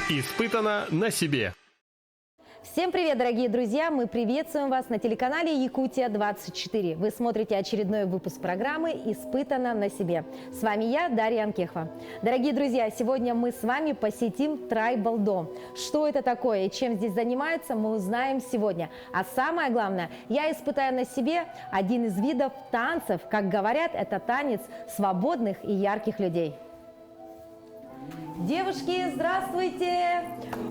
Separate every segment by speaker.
Speaker 1: Испытано на себе.
Speaker 2: Всем привет, дорогие друзья! Мы приветствуем вас на телеканале Якутия-24. Вы смотрите очередной выпуск программы «Испытано на себе». С вами я, Дарья Анкехова. Дорогие друзья, сегодня мы с вами посетим Tribal Dome. Что это такое и чем здесь занимаются, мы узнаем сегодня. А самое главное, я испытаю на себе один из видов танцев. Как говорят, это танец свободных и ярких людей. Девушки, здравствуйте!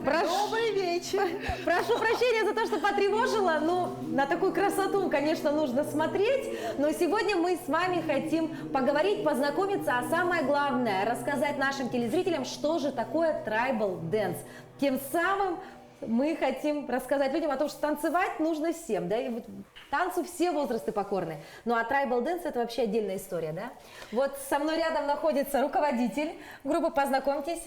Speaker 3: Добрый вечер!
Speaker 2: Прошу прощения за то, что потревожила. Ну, на такую красоту, конечно, нужно смотреть. Но сегодня мы с вами хотим поговорить, познакомиться, а самое главное, рассказать нашим телезрителям, что же такое Tribal Dance. Тем самым мы хотим рассказать людям о том, что танцевать нужно всем, да, и вот танцу все возрасты покорны. Ну а Tribal Dance — это вообще отдельная история, да. Вот со мной рядом находится руководитель группы, познакомьтесь.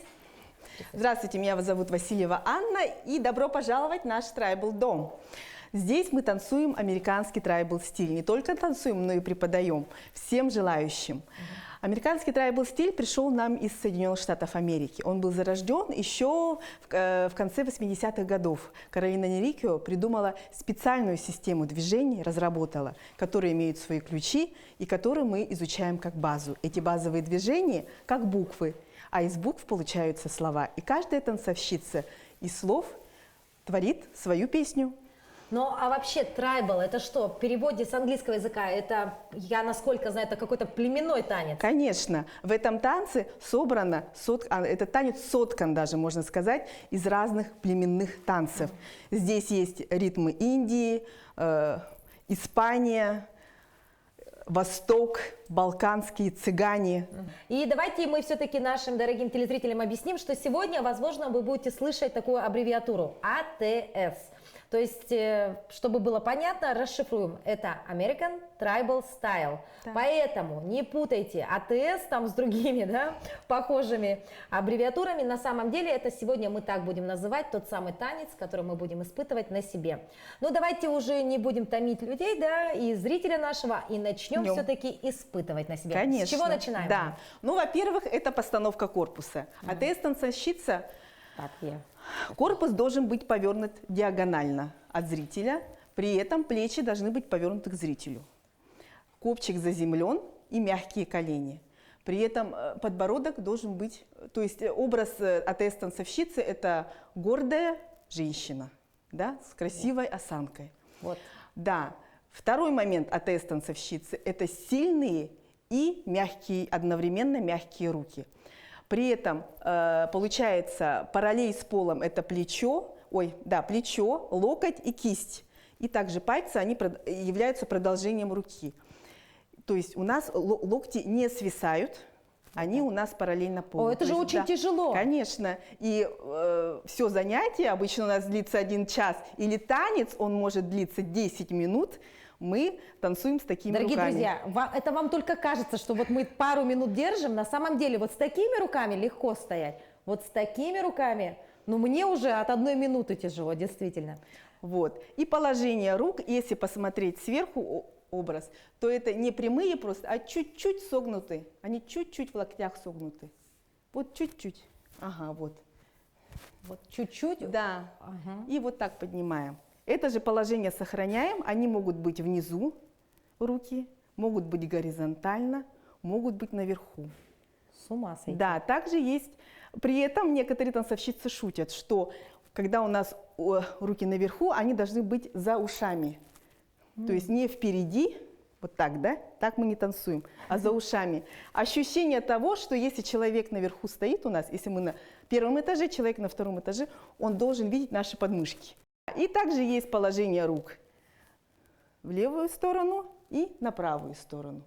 Speaker 3: Здравствуйте, меня зовут Васильева Анна, и добро пожаловать в наш Tribal Dome. Здесь мы танцуем американский трайбл стиль. Не только танцуем, но и преподаем всем желающим. Американский трайбл стиль пришел нам из Соединенных Штатов Америки. Он был зарожден еще в конце 80-х годов. Каролина Нерикио придумала специальную систему движений, разработала, которые имеют свои ключи и которые мы изучаем как базу. Эти базовые движения как буквы, а из букв получаются слова. И каждая танцовщица из слов творит свою песню.
Speaker 2: Ну, а вообще трайбл — это что? В переводе с английского языка это, я насколько знаю, это какой-то племенной танец.
Speaker 3: Конечно. В этом танце собрано, этот танец соткан даже, можно сказать, из разных племенных танцев. Здесь есть ритмы Индии, Испания, Восток, балканские, цыгане.
Speaker 2: И давайте мы все-таки нашим дорогим телезрителям объясним, что сегодня, возможно, вы будете слышать такую аббревиатуру АТС. То есть, чтобы было понятно, расшифруем. Это American Tribal Style. Да. Поэтому не путайте АТС там с другими, да, похожими аббревиатурами. На самом деле, это сегодня мы так будем называть тот самый танец, который мы будем испытывать на себе. Ну, давайте уже не будем томить людей, да, и зрителя нашего, и начнем все-таки испытывать на себе.
Speaker 3: Конечно.
Speaker 2: С чего начинаем?
Speaker 3: Да. Ну, во-первых, это постановка корпуса. АТС-танцовщица. Корпус должен быть повернут диагонально от зрителя, при этом плечи должны быть повернуты к зрителю. Копчик заземлен и мягкие колени. При этом подбородок должен быть, то есть образ АТС-танцовщицы — это гордая женщина, да, с красивой осанкой. Вот. Да. Второй момент АТС-танцовщицы — это сильные и мягкие, одновременно мягкие руки. При этом получается параллель с полом — это плечо, плечо, локоть и кисть. И также пальцы, они являются продолжением руки. То есть у нас локти не свисают, они у нас параллельно полу.
Speaker 2: О, это же очень тяжело.
Speaker 3: Конечно. И все занятие, обычно у нас длится 1 час, или танец, он может длиться 10 минут, мы танцуем с такими руками.
Speaker 2: Дорогие друзья, это вам только кажется, что вот мы пару минут держим. На самом деле вот с такими руками легко стоять. Вот с такими руками, ну мне уже от 1 минуты тяжело, действительно.
Speaker 3: Вот. И положение рук, если посмотреть сверху образ, то это не прямые просто, а чуть-чуть согнуты. Они чуть-чуть в локтях согнуты. Вот чуть-чуть. Ага, вот.
Speaker 2: Вот чуть-чуть?
Speaker 3: Да. Ага. И вот так поднимаем. Это же положение сохраняем, они могут быть внизу, руки, могут быть горизонтально, могут быть наверху.
Speaker 2: С ума сойти.
Speaker 3: Да, также есть, при этом некоторые танцовщицы шутят, что когда у нас руки наверху, они должны быть за ушами. То есть не впереди, вот так, да, так мы не танцуем, а за ушами. Ощущение того, что если человек наверху стоит у нас, если мы на 1-м этаже, человек на 2-м этаже, он должен видеть наши подмышки. И также есть положение рук в левую сторону и на правую сторону.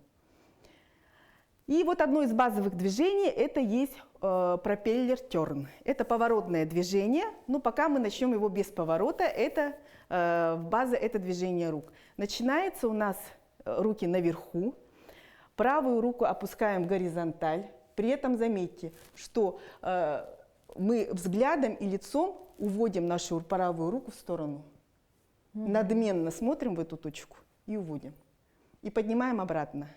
Speaker 3: И вот одно из базовых движений — это есть пропеллер-терн. Это поворотное движение, но пока мы начнем его без поворота, это база — это движение рук. Начинается у нас руки наверху, правую руку опускаем в горизонталь. При этом заметьте, что мы взглядом и лицом уводим нашу правую руку в сторону. Надменно смотрим в эту точку и уводим. И поднимаем обратно.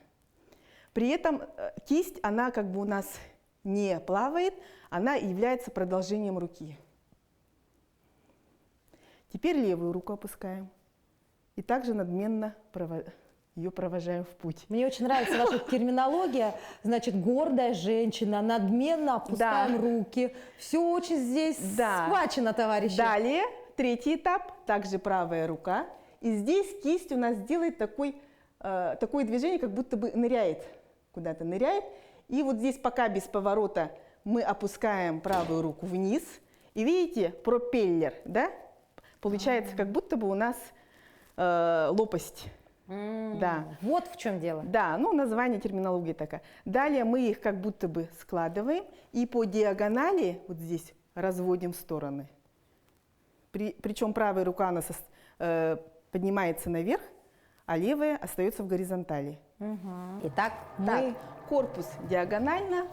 Speaker 3: При этом кисть, она как бы у нас не плавает, она является продолжением руки. Теперь левую руку опускаем. И также надменно ее провожаем в путь.
Speaker 2: Мне очень нравится ваша терминология. Значит, гордая женщина, надменно опускаем руки. Все очень здесь схвачено, товарищи.
Speaker 3: Далее, третий этап, также правая рука. И здесь кисть у нас делает такое движение, как будто бы ныряет, куда-то ныряет. И вот здесь пока без поворота мы опускаем правую руку вниз. И видите, пропеллер, да? Получается, как будто бы у нас лопасть. Да.
Speaker 2: Вот в чем дело.
Speaker 3: Да, ну название, терминология такая. Далее мы их как будто бы складываем и по диагонали вот здесь разводим в стороны. Причем правая рука у нас поднимается наверх, а левая остается в горизонтали.
Speaker 2: Итак,
Speaker 3: Так, корпус диагонально,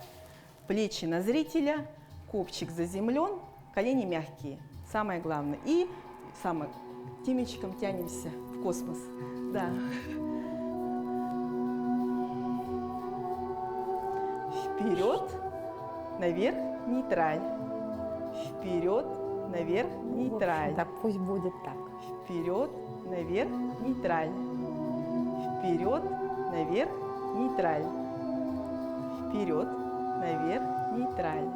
Speaker 3: плечи на зрителя, копчик заземлен, колени мягкие. Самое главное. И темечком тянемся в космос. Да. Вперед, наверх, нейтраль. Вперед, наверх, нейтраль.
Speaker 2: да, пусть будет так.
Speaker 3: Вперед, наверх, нейтраль. Вперед, наверх, нейтраль. Вперед, наверх, нейтраль.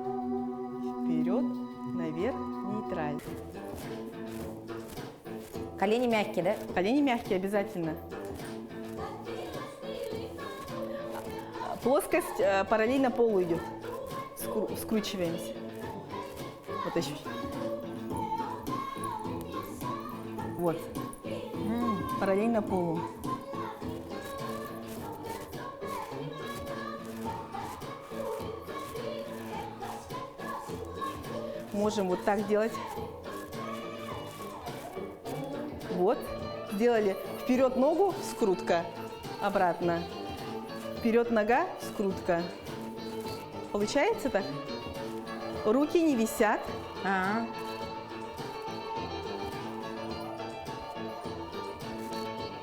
Speaker 3: Вперед, наверх, нейтраль.
Speaker 2: Колени мягкие, да?
Speaker 3: Колени мягкие обязательно. Плоскость параллельно полу идет. Скручиваемся. Вот еще. Вот. Параллельно полу. Можем вот так делать. Вот. Сделали вперед ногу, скрутка. Обратно. Вперед нога, скрутка. Получается так? Руки не висят.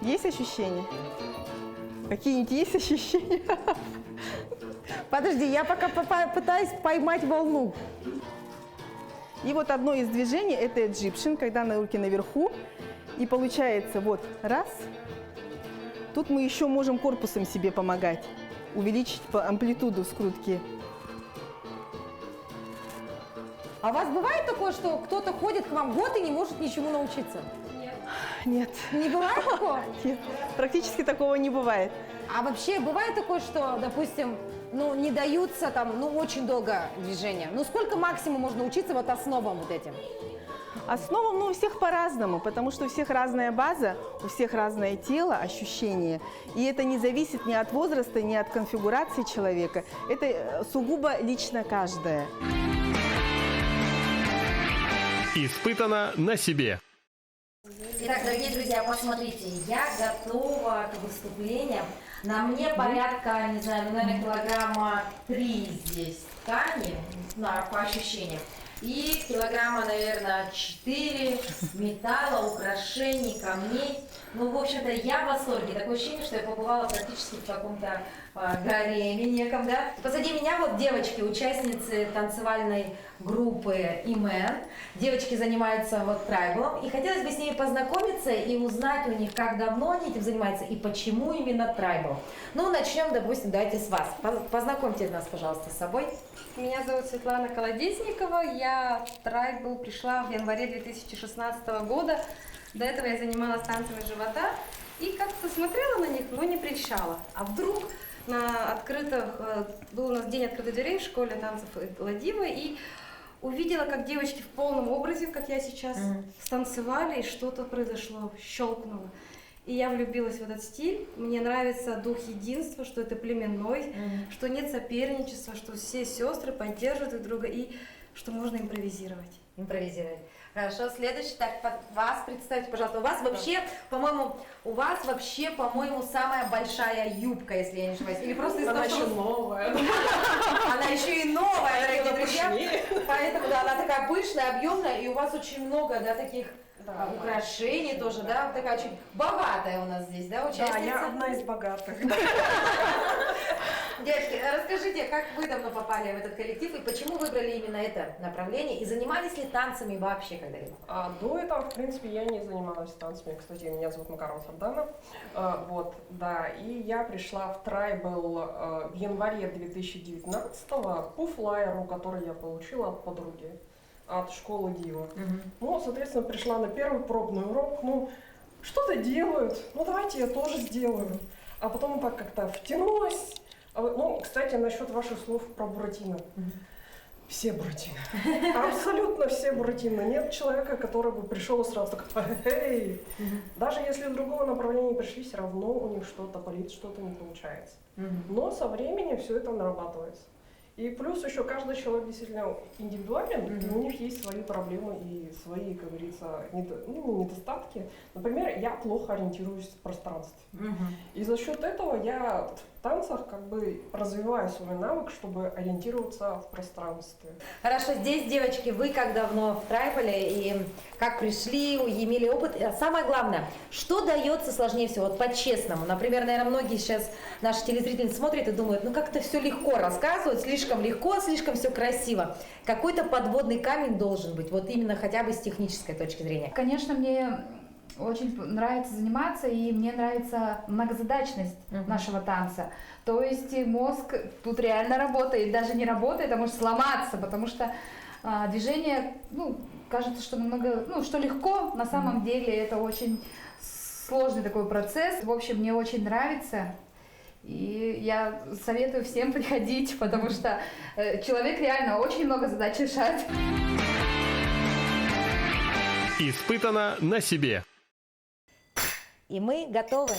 Speaker 3: Есть ощущения? Какие-нибудь есть ощущения?
Speaker 2: Подожди, я пока пытаюсь поймать волну.
Speaker 3: И вот одно из движений – это Egyptian, когда на руки наверху. И получается вот раз. Тут мы еще можем корпусом себе помогать, увеличить амплитуду скрутки.
Speaker 2: А у вас бывает такое, что кто-то ходит к вам год и не может ничему научиться?
Speaker 3: Нет.
Speaker 2: Не бывает такого?
Speaker 3: Нет, практически такого не бывает.
Speaker 2: А вообще бывает такое, что, допустим, не даются там, очень долго движения? Сколько максимум можно учиться вот основам вот этим?
Speaker 3: Основам, у всех по-разному, потому что у всех разная база, у всех разное тело, ощущения. И это не зависит ни от возраста, ни от конфигурации человека. Это сугубо лично каждое.
Speaker 1: Испытано на себе.
Speaker 2: Итак, дорогие друзья, посмотрите, я готова к выступлениям. На мне порядка, не знаю, наверное, килограмма 3 здесь ткани, по ощущениям. И килограмма, наверное, 4 металла, украшений, камней. В общем-то, я в восторге. Такое ощущение, что я побывала практически в каком-то гареме неком, да. Позади меня вот девочки, участницы танцевальной группы Имен. Девочки занимаются трайблом. И хотелось бы с ними познакомиться и узнать у них, как давно они этим занимаются и почему именно трайбл. Начнем, допустим, давайте с вас. Познакомьте нас, пожалуйста, с собой.
Speaker 4: Меня зовут Светлана Колодезникова, я в трайбл пришла в январе 2016 года. До этого я занималась танцами живота и как-то смотрела на них, но не прельщала. А вдруг был у нас день открытых дверей в школе танцев Ладива, и увидела, как девочки в полном образе, как я сейчас, станцевали, и что-то произошло, щелкнуло. И я влюбилась в этот стиль. Мне нравится дух единства, что это племенной, что нет соперничества, что все сестры поддерживают друг друга и что можно импровизировать.
Speaker 2: Импровизировать. Хорошо, следующий. Так, вас представьте, пожалуйста. У вас вообще, по-моему, самая большая юбка, если я не ошибаюсь. Или просто из-за того, что...
Speaker 4: новая.
Speaker 2: Она еще и новая, дорогие друзья. Поэтому, да, она такая пышная, объемная, и у вас очень много, таких... украшений тоже, да? Такая очень богатая у нас здесь, да, участница?
Speaker 4: Да, я одна из богатых.
Speaker 2: Девочки, расскажите, как вы давно попали в этот коллектив и почему выбрали именно это направление? И занимались ли танцами вообще когда-либо?
Speaker 5: До этого, в принципе, я не занималась танцами. Кстати, меня зовут Макарова Сардана. Вот, да. И я пришла в трайбл в январе 2019-го по флайеру, который я получила от подруги, от школы Дива. Ну, соответственно, пришла на первый пробный урок. Ну, что-то делают, ну давайте я тоже сделаю. А потом так как-то втянулась. Ну, кстати, насчет ваших слов про Буратино. Все Буратино. Абсолютно все Буратино. Нет человека, который бы пришел и сразу такой, эй! Даже если в другого направления пришли, все равно у них что-то болит, что-то не получается. Но со временем все это нарабатывается. И плюс еще каждый человек действительно индивидуален, и у них есть свои проблемы и свои, как говорится, недостатки. Например, я плохо ориентируюсь в пространстве. И за счет этого я в танцах как бы развиваю свой навык, чтобы ориентироваться в пространстве.
Speaker 2: Хорошо, здесь, девочки, вы как давно в трайбале и как пришли, имели опыт. Самое главное, что дается сложнее всего, вот по-честному. Например, наверное, многие сейчас наши телезрители смотрят и думают, ну как-то все легко рассказывают, слишком легко, слишком все красиво. Какой-то подводный камень должен быть, вот именно хотя бы с технической точки зрения.
Speaker 6: Конечно, мне очень нравится заниматься, и мне нравится многозадачность нашего танца. То есть мозг тут реально работает, даже не работает, а может сломаться, потому что движение, ну, кажется, что намного, ну, что легко, на самом деле это очень сложный такой процесс. В общем, мне очень нравится. И я советую всем приходить, потому что человек реально очень много задач решает.
Speaker 1: Испытано на себе.
Speaker 2: И мы готовы.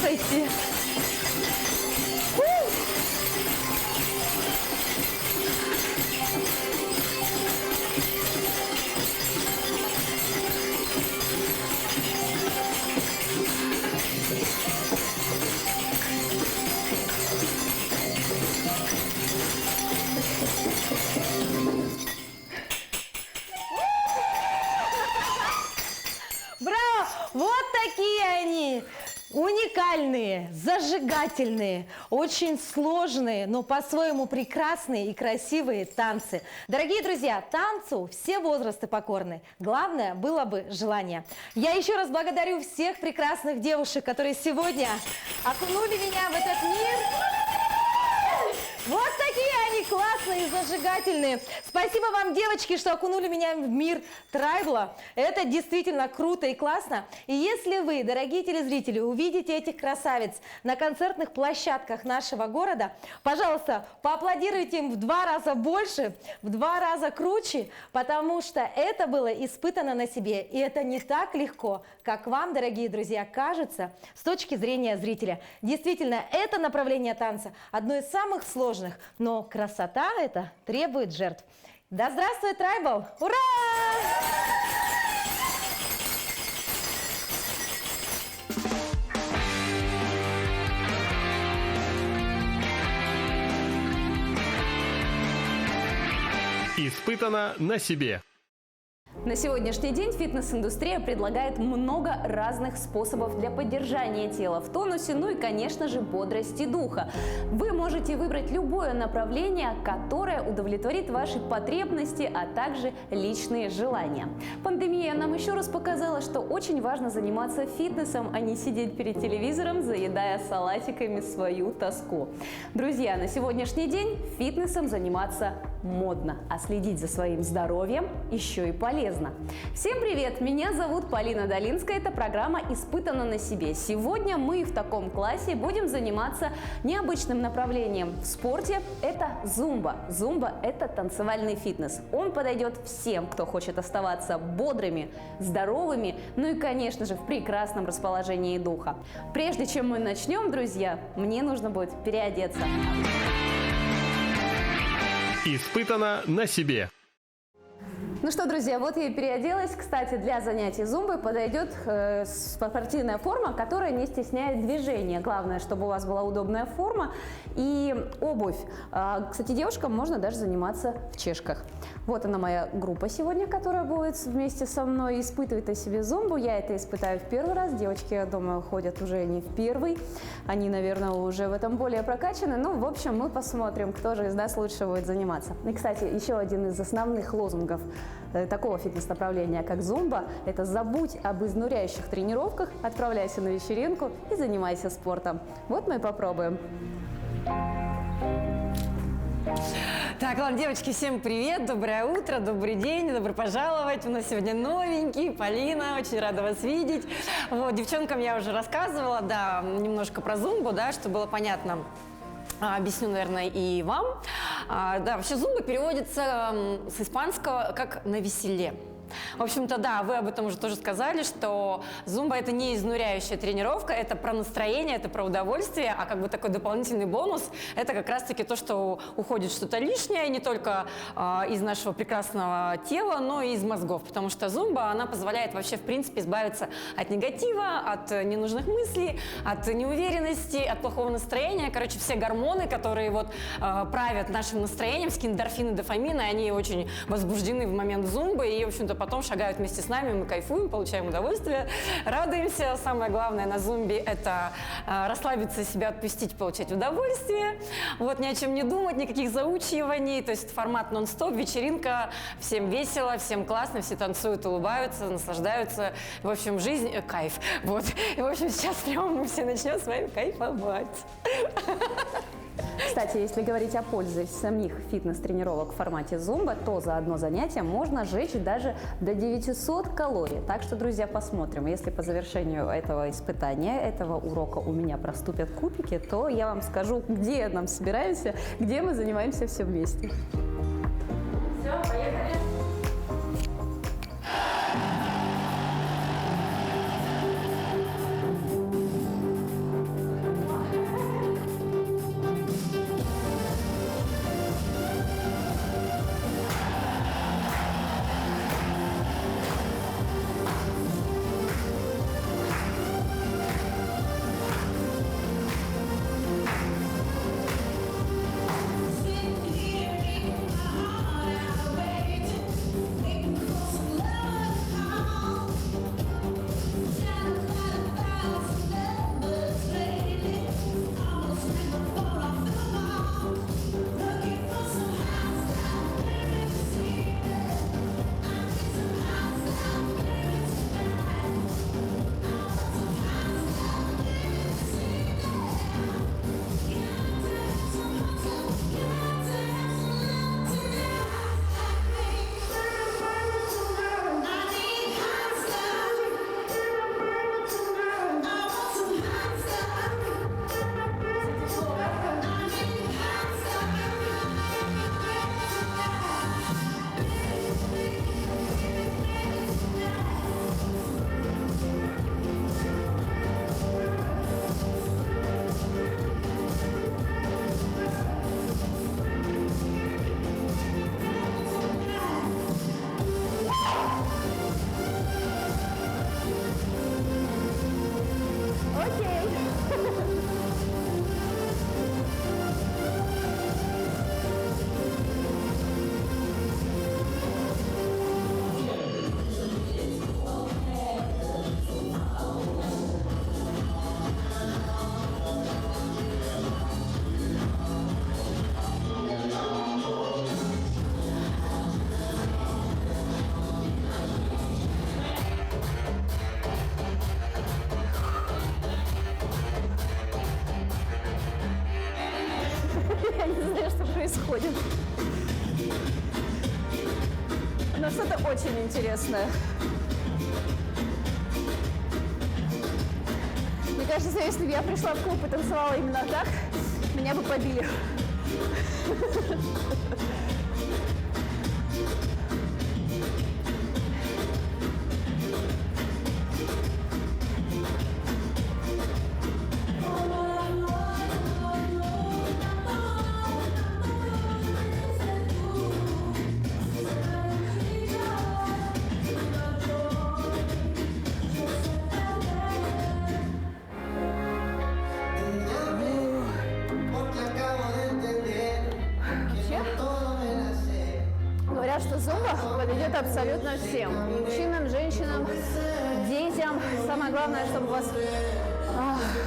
Speaker 2: Слушайте. Браво! Вот такие они! Уникальные, зажигательные, очень сложные, но по-своему прекрасные и красивые танцы. Дорогие друзья, танцу все возрасты покорны. Главное было бы желание. Я еще раз благодарю всех прекрасных девушек, которые сегодня окунули меня в этот мир. Вот такие они классные и зажигательные. Спасибо вам, девочки, что окунули меня в мир трайбла. Это действительно круто и классно. И если вы, дорогие телезрители, увидите этих красавиц на концертных площадках нашего города, пожалуйста, поаплодируйте им в 2 раза больше, в 2 раза круче, потому что это было испытано на себе. И это не так легко, как вам, дорогие друзья, кажется с точки зрения зрителя. Действительно, это направление танца одно из самых сложных, но красота это требует жертв. Да здравствует трайбл! Ура!
Speaker 1: Испытано на себе.
Speaker 7: На сегодняшний день фитнес-индустрия предлагает много разных способов для поддержания тела в тонусе, ну и, конечно же, бодрости духа. Вы можете выбрать любое направление, которое удовлетворит ваши потребности, а также личные желания. Пандемия нам еще раз показала, что очень важно заниматься фитнесом, а не сидеть перед телевизором, заедая салатиками свою тоску. Друзья, на сегодняшний день фитнесом заниматься модно, а следить за своим здоровьем еще и полезно. Всем привет! Меня зовут Полина Долинская. Это программа «Испытано на себе». Сегодня мы в таком классе будем заниматься необычным направлением в спорте. Это зумба. Зумба – это танцевальный фитнес. Он подойдет всем, кто хочет оставаться бодрыми, здоровыми, ну и, конечно же, в прекрасном расположении духа. Прежде чем мы начнем, друзья, мне нужно будет переодеться.
Speaker 1: Испытано на себе.
Speaker 7: Ну что, друзья, вот я и переоделась. Кстати, для занятий зумбой подойдет спортивная форма, которая не стесняет движения. Главное, чтобы у вас была удобная форма и обувь. Кстати, девушкам можно даже заниматься в чешках. Вот она моя группа сегодня, которая будет вместе со мной испытывать на себе зумбу. Я это испытаю в первый раз. Девочки, я думаю, ходят уже не в первый. Они, наверное, уже в этом более прокачаны. Ну, в общем, мы посмотрим, кто же из нас лучше будет заниматься. И, кстати, еще один из основных лозунгов такого фитнес-направления, как зумба, это «забудь об изнуряющих тренировках, отправляйся на вечеринку и занимайся спортом». Вот мы и попробуем.
Speaker 8: Так, ладно, девочки, всем привет, доброе утро, добрый день, добро пожаловать. У нас сегодня новенький, Полина, очень рада вас видеть. Вот, девчонкам я уже рассказывала, да, немножко про зумбу, да, чтобы было понятно. Объясню, наверное, и вам. Да, вообще зумба переводится с испанского как «навеселе». В общем-то, да, вы об этом уже тоже сказали, что зумба – это не изнуряющая тренировка, это про настроение, это про удовольствие, а как бы такой дополнительный бонус – это как раз-таки то, что уходит что-то лишнее, не только из нашего прекрасного тела, но и из мозгов, потому что зумба, она позволяет вообще, в принципе, избавиться от негатива, от ненужных мыслей, от неуверенности, от плохого настроения. Короче, все гормоны, которые вот правят нашим настроением, эндорфины, дофамины, они очень возбуждены в момент зумбы и, в общем-то, потом шагают вместе с нами, мы кайфуем, получаем удовольствие, радуемся. Самое главное на зумбе – это расслабиться, себя отпустить, получать удовольствие. Вот, ни о чем не думать, никаких заучиваний, то есть формат нон-стоп, вечеринка, всем весело, всем классно, все танцуют, улыбаются, наслаждаются. В общем, жизнь – кайф. Вот. И, в общем, сейчас прямо мы все начнем с вами кайфовать.
Speaker 7: Кстати, если говорить о пользе самих фитнес-тренировок в формате зумба, то за одно занятие можно сжечь даже до 900 калорий. Так что, друзья, посмотрим. Если по завершению этого испытания, этого урока у меня проступят кубики, то я вам скажу, где нам собираемся, где мы занимаемся все вместе. Все, поехали! происходит. Но что-то очень интересное. Мне кажется, если бы я пришла в клуб и танцевала именно так, меня бы побили. Говорят, что зумба подойдет абсолютно всем. Мужчинам, женщинам, детям. Самое главное, чтобы у вас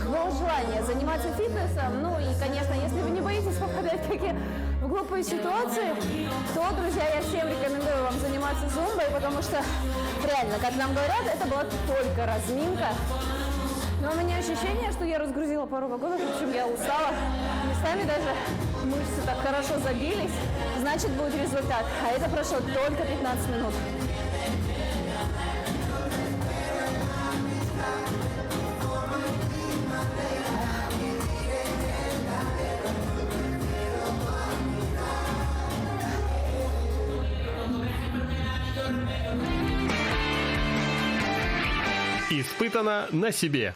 Speaker 7: было желание заниматься фитнесом. Ну и, конечно, если вы не боитесь попадать в глупые ситуации, то, друзья, я всем рекомендую вам заниматься зумбой, потому что реально, как нам говорят, это была только разминка. Но у меня ощущение, что я разгрузила пару вагонов, в общем, я устала. Местами даже мышцы так хорошо забились, значит, будет результат. А это прошло только 15 минут.
Speaker 1: Испытано на себе.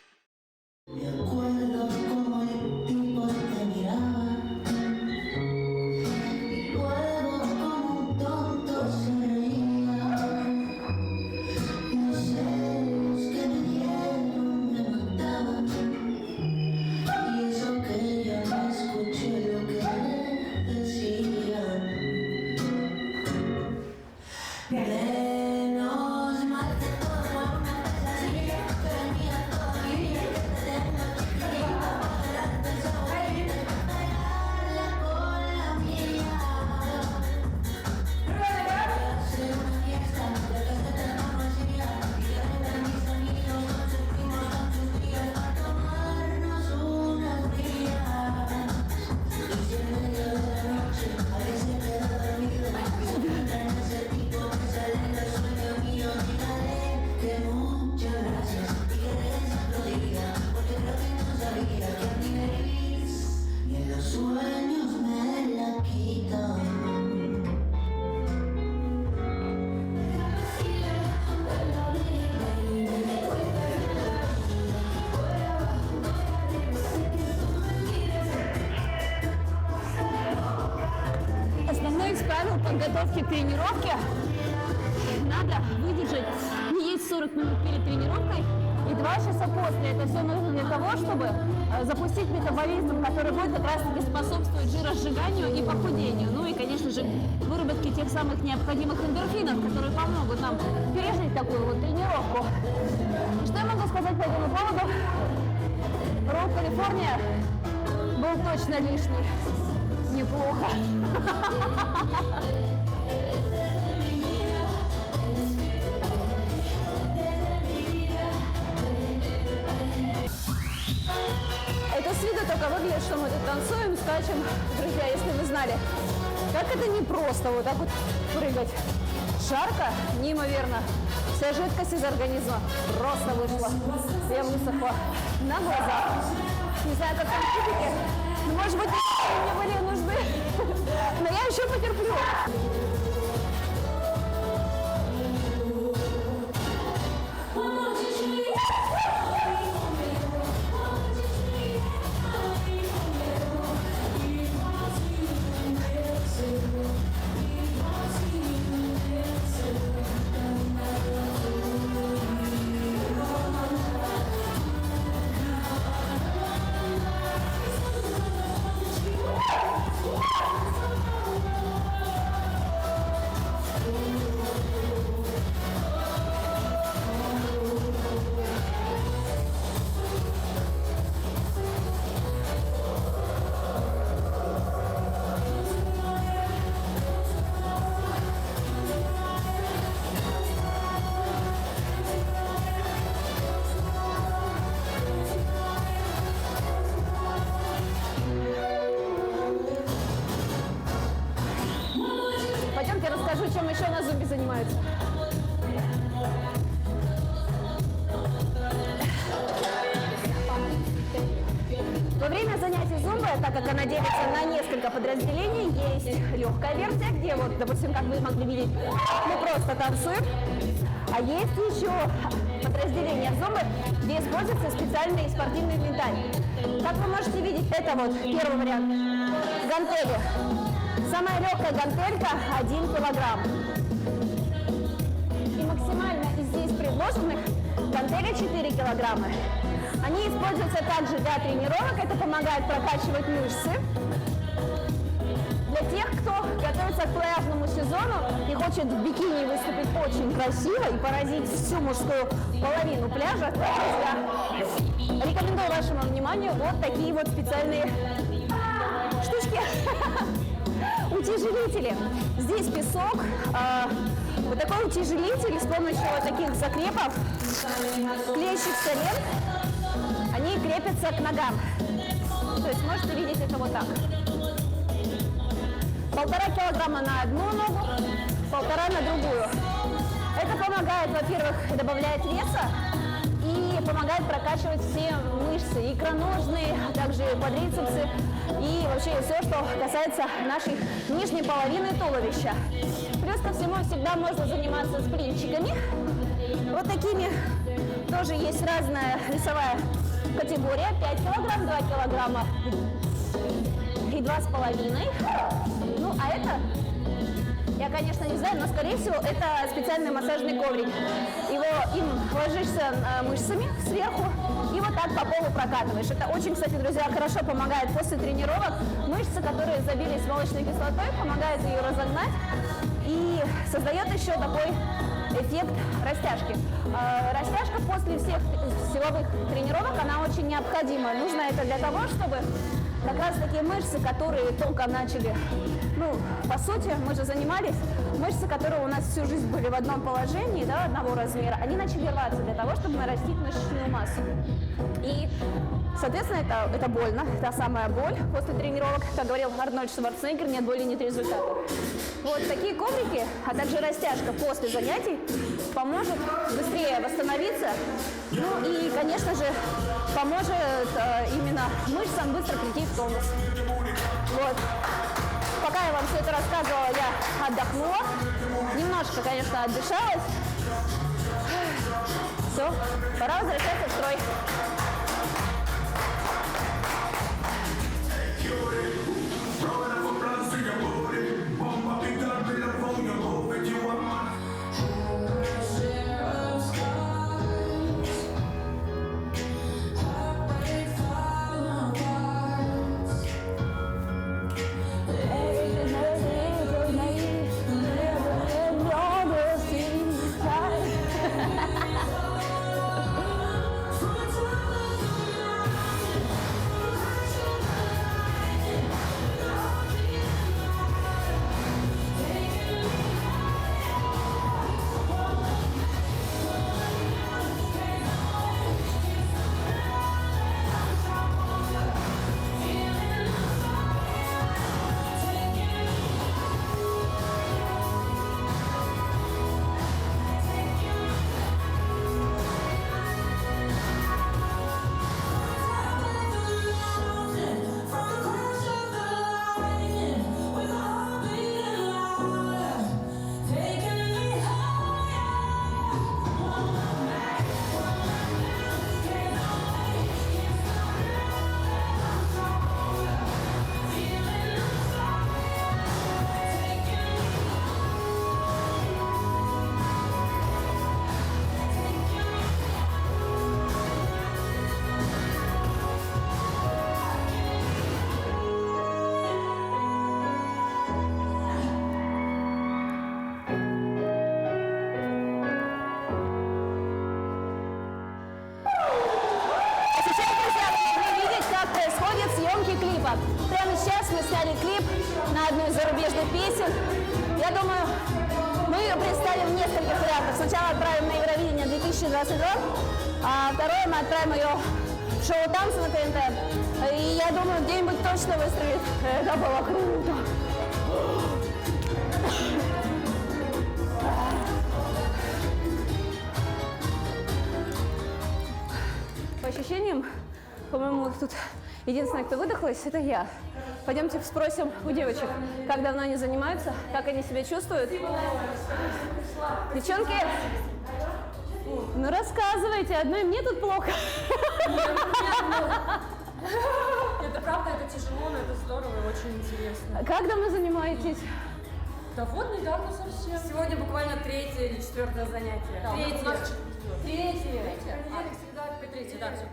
Speaker 7: Основное из правил подготовки к тренировке – надо выдержать, не есть 40 минут перед тренировкой и 2 часа после. Это все нужно для того, чтобы запустить метаболизм, который будет как раз-таки способствовать жиросжиганию и похудению. Ну и, конечно же, выработке тех самых необходимых эндорфинов, которые помогут нам пережить такую вот тренировку. Что я могу сказать по этому поводу? Ролл Калифорния был точно лишний. Неплохо. Это с виду только выглядит, что мы тут танцуем, скачем. Друзья, если вы знали, как это непросто вот так вот прыгать. Жарко, неимоверно. Вся жидкость из организма просто вышла. Я высохла на глазах. Не знаю, как там физики. Может быть, мне были нужны, но я еще потерплю. еще у нас зомби занимаются? Во время занятий зумбы, так как она делится на несколько подразделений, есть легкая версия, где вот, допустим, как вы могли видеть, мы просто танцуем. А есть еще подразделение зумбы, где используется специальный спортивный инвентарь. Как вы можете видеть, это вот первый вариант. Гантели. Самая легкая гантелька 1 килограмм. И максимально из здесь предложенных гантели 4 килограмма. Они используются также для тренировок, это помогает прокачивать мышцы. Для тех, кто готовится к пляжному сезону и хочет в бикини выступить очень красиво и поразить всю мужскую половину пляжа, я рекомендую вашему вниманию вот такие вот специальные штучки. Утяжелители. Здесь песок. Вот такой утяжелитель с помощью вот таких закрепов, клеящихся лент, они крепятся к ногам. То есть можете видеть это вот так. 1,5 килограмма на одну ногу, 1,5 на другую. Это помогает, во-первых, добавляет веса и помогает прокачивать все мышцы, икроножные, а также квадрицепсы и вообще все, что касается нашей нижней половины туловища. Плюс ко всему всегда можно заниматься сплинчиками. Вот такими тоже есть разная весовая категория. 5 килограмм, 2 килограмма и 2,5. Ну, а это, я, конечно, не знаю, но, скорее всего, это специальный массажный коврик. Им ложишься мышцами сверху и вот так по полу прокатываешь. Это очень, кстати, друзья, хорошо помогает после тренировок. Мышцы, которые забились молочной кислотой, помогает ее разогнать и создает еще такой эффект растяжки. Растяжка после всех силовых тренировок, она очень необходима. Нужно это для того, чтобы как раз такие мышцы, которые только начали, ну, по сути, мы же занимались, мышцы, которые у нас всю жизнь были в одном положении, да, одного размера, они начали рваться для того, чтобы нарастить мышечную массу. И, соответственно, это больно, та самая боль после тренировок, как говорил Арнольд Шварценеггер, нет боли, нет результата. Вот такие коврики, а также растяжка после занятий поможет быстрее восстановиться, ну и, конечно же, поможет именно мышцам быстро прийти в тонус. Вот. Пока я вам все это рассказывала, я отдохнула, немножко, конечно, отдышалась. Все, пора возвращаться в строй. Прямо сейчас мы сняли клип на одну из зарубежных песен. Я думаю, мы ее представим в нескольких вариантах. Сначала отправим на Евровидение 2022, а второе мы отправим ее в шоу «Танцы» на ТНТ. И я думаю, где-нибудь точно выстрелит. Это было круто. ощущениям. По-моему, тут единственная, кто выдохлась, это я. Пойдемте спросим у девочек, как давно они занимаются, как они себя чувствуют. Девчонки, ну рассказывайте, одной мне тут плохо.
Speaker 9: Это правда, это тяжело, но это здорово и очень интересно.
Speaker 7: Как давно занимаетесь?
Speaker 9: Да вот недавно совсем.
Speaker 4: Сегодня буквально 3-е или 4-е занятие.
Speaker 9: Да,
Speaker 4: Третье.
Speaker 9: у нас
Speaker 4: Третье.
Speaker 9: понедельник, среда, третье, да, все.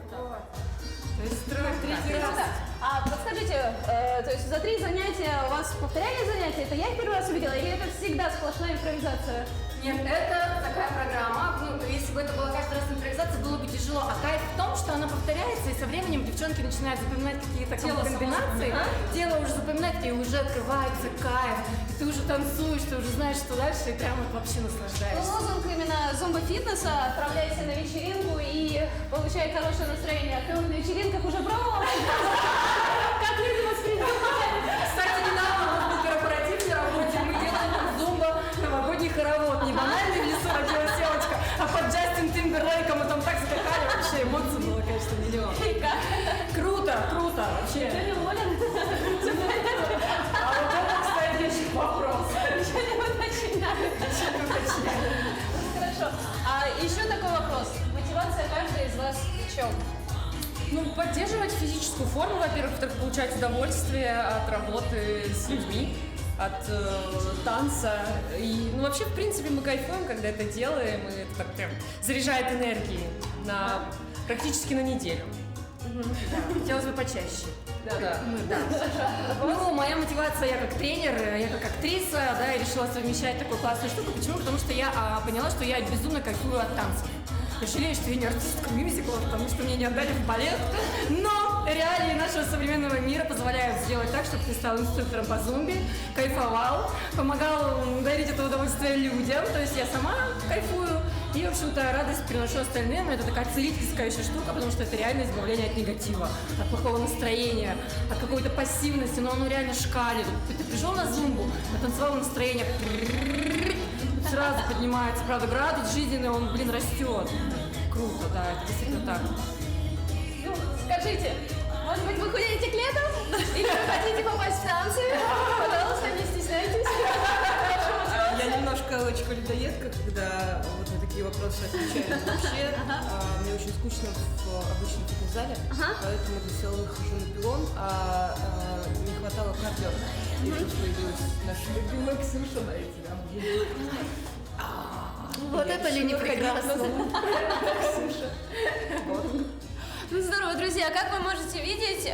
Speaker 4: То есть третий раз.
Speaker 7: А подскажите, то есть за 3 занятия у вас повторяли занятия? Это я их первый раз увидела, или это всегда сплошная импровизация?
Speaker 4: Нет, это такая программа. Ну, если бы это была каждый раз импровизация, было бы тяжело. А кайф в том, что она повторяется, и со временем девчонки начинают запоминать какие-то комбинации. Тело уже запоминает, и уже открывается кайф. И ты уже танцуешь, ты уже знаешь, что дальше, и прям вот вообще наслаждаешься.
Speaker 7: Лозунг именно зомбо-фитнеса: отправляйся на вечеринку и получай хорошее настроение. Ты на вечеринках уже пробовал? Как люди воспринимают?
Speaker 4: Кстати, недавно у нас был корпоратив на работе, мы делали зумба новогодний хоровод. Не банальный в лесу родилась девочка, а под Джастин Тимберлейком мы там так скакали, вообще эмоций было, конечно, миллион. Круто, круто, вообще.
Speaker 7: Ты доволен?
Speaker 4: А вот это, кстати, еще вопрос.
Speaker 7: Ничего не уточняю. Хорошо. А еще такой вопрос. Мотивация каждой из вас в чем?
Speaker 9: Ну, поддерживать физическую форму, во-первых, во-вторых, получать удовольствие от работы с людьми, от танца. И, ну, вообще, в принципе, мы кайфуем, когда это делаем, и это так прям заряжает энергией практически на неделю.
Speaker 4: Да, хотелось бы почаще.
Speaker 9: Да.
Speaker 4: Ну, моя мотивация, я как тренер, я как актриса, да, я решила совмещать такую классную штуку. Почему? Потому что я поняла, что я безумно кайфую от танцев. Я жалею, что я не артистка мюзиклов, потому что меня не отдали в балет. Но реалии нашего современного мира позволяют сделать так, чтобы ты стал инструктором по зумби, кайфовал, помогал дарить это удовольствие людям. То есть я сама кайфую и, в общем-то, радость приношу остальным. Это такая целительская еще штука, потому что это реально избавление от негатива, от плохого настроения, от какой-то пассивности, но оно реально шкалит. Ты пришел на зумбу, натанцевал настроение, сразу поднимается, правда, градус жизненный, он, блин, растет. Круто, да, это действительно так.
Speaker 7: Ну, скажите, может быть, вы худеете к лету? Или вы хотите попасть в танцы? Пожалуйста, не стесняйтесь.
Speaker 10: Я немножко людоедка, когда вот на такие вопросы отвечаю. Вообще, мне очень скучно в обычном фитнес-зале, поэтому для силы хожу на пилон, не хватало кардио. И тут появилась наша любимая Ксюша на эти.
Speaker 7: Вот это ли не прекрасно? Ксюша. Ну здорово, друзья, как вы можете видеть,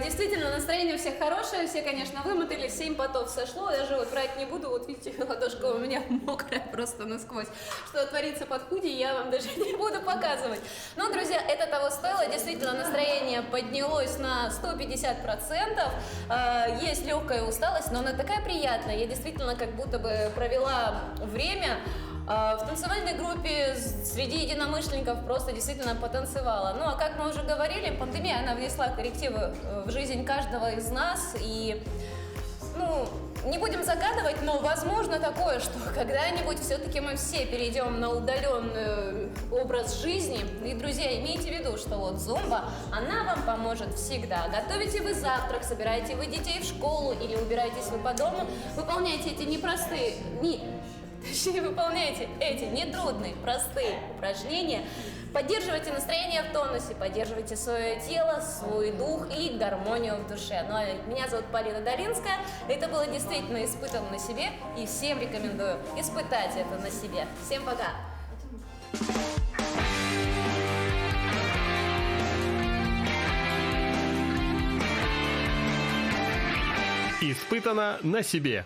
Speaker 7: действительно настроение у всех хорошее, все, конечно, вымотались, 7 потов сошло, даже вот брать не буду, вот видите, ладошка у меня мокрая просто насквозь. Что творится под худи, я вам даже не буду показывать. Но, друзья, это того стоило, действительно настроение поднялось на 150%, есть легкая усталость, но она такая приятная, я действительно как будто бы провела время в танцевальной группе среди единомышленников, просто действительно потанцевала. Ну а как мы уже говорили, пандемия, она внесла коррективы в жизнь каждого из нас. И, ну, не будем загадывать, но возможно такое, что когда-нибудь все-таки мы все перейдем на удаленный образ жизни. И, друзья, имейте в виду, что вот зумба, она вам поможет всегда. Готовите вы завтрак, собираете вы детей в школу или убираетесь вы по дому, выполняйте эти непростые... Точнее, выполняйте эти нетрудные, простые упражнения, поддерживайте настроение в тонусе, поддерживайте свое тело, свой дух и гармонию в душе. Ну а меня зовут Полина Долинская, это было действительно испытано на себе, и всем рекомендую испытать это на себе. Всем пока!
Speaker 1: Испытано на себе.